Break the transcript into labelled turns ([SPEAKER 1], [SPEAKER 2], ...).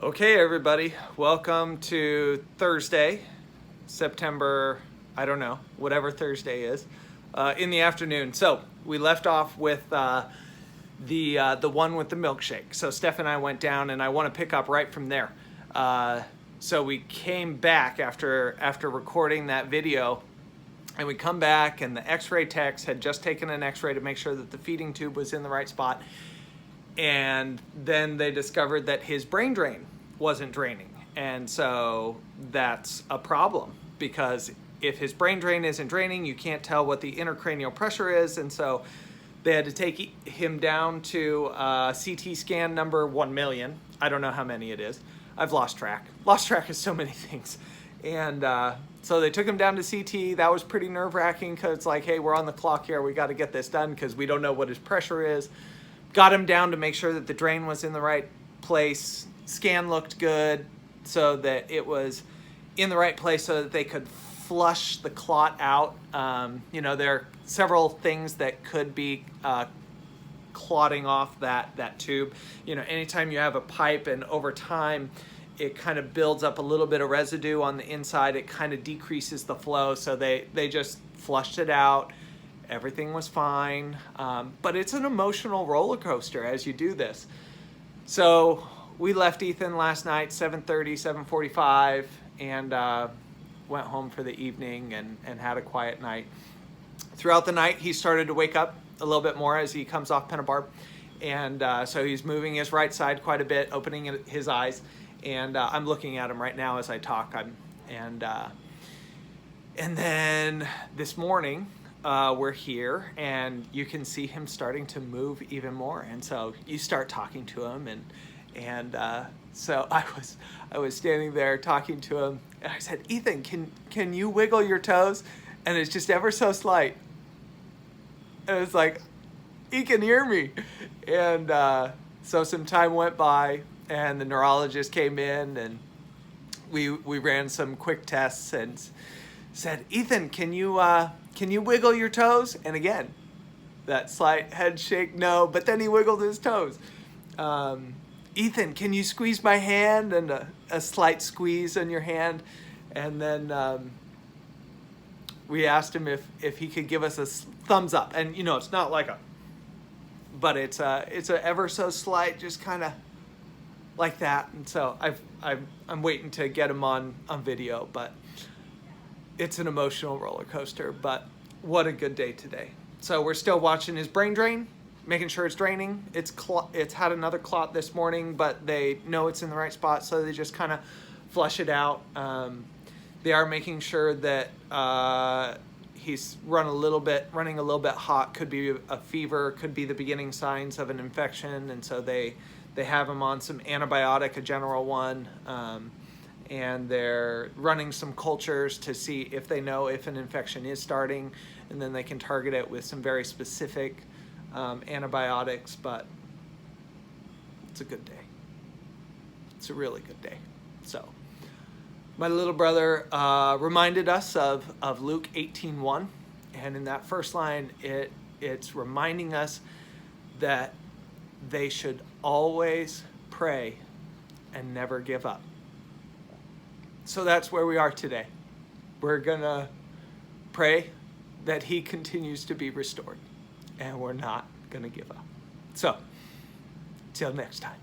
[SPEAKER 1] Okay, everybody, welcome to Thursday, September, I don't know, whatever Thursday is, in the afternoon. So we left off with the one with the milkshake. So Steph and I went down, and I want to pick up right from there. So we came back after recording that video, and we come back, and the X-ray techs had just taken an X-ray to make sure that the feeding tube was in the right spot. And then they discovered that his brain drain wasn't draining. And so that's a problem, because if his brain drain isn't draining, you can't tell what the intracranial pressure is. And so they had to take him down to CT scan number 1 million. I don't know how many it is. I've lost track. Lost track of so many things. And so they took him down to CT. That was pretty nerve-wracking, because it's like, hey, we're on the clock here. We got to get this done because we don't know what his pressure is. Got him down to make sure that the drain was in the right place. Scan looked good, so that it was in the right place so that they could flush the clot out. There are several things that could be clotting off that tube. Anytime you have a pipe and over time it kind of builds up a little bit of residue on the inside, it kind of decreases the flow. So they just flushed it out. Everything was fine, but it's an emotional roller coaster as you do this. So we left Ethan last night, 7:30, 7:45, and went home for the evening and had a quiet night. Throughout the night, he started to wake up a little bit more as he comes off pentabarb, and so he's moving his right side quite a bit, opening his eyes, and I'm looking at him right now as I talk. And then this morning, we're here, and you can see him starting to move even more. And so you start talking to him, and so I was standing there talking to him, and I said, Ethan, can you wiggle your toes? And it's just ever so slight. And it's like, he can hear me. And so some time went by, and the neurologist came in, and we ran some quick tests and said, Ethan, can you wiggle your toes? And again, that slight head shake, no, but then he wiggled his toes. Ethan, can you squeeze my hand? And a slight squeeze on your hand. And then we asked him if he could give us a thumbs up. And it's not like but it's a ever so slight, just kind of like that. And so I'm waiting to get him on video, but it's an emotional roller coaster. But what a good day today. So we're still watching his brain drain, making sure it's draining. It's had another clot this morning, but they know it's in the right spot, so they just kind of flush it out. They are making sure that he's running a little bit hot. Could be a fever, could be the beginning signs of an infection, and so they have him on some antibiotic, a general one. And they're running some cultures to see if they know if an infection is starting, and then they can target it with some very specific antibiotics. But it's a good day. It's a really good day. So my little brother reminded us of Luke 18:1, and in that first line, it's reminding us that they should always pray and never give up. So that's where we are today. We're gonna pray that he continues to be restored, and we're not gonna give up. So, till next time.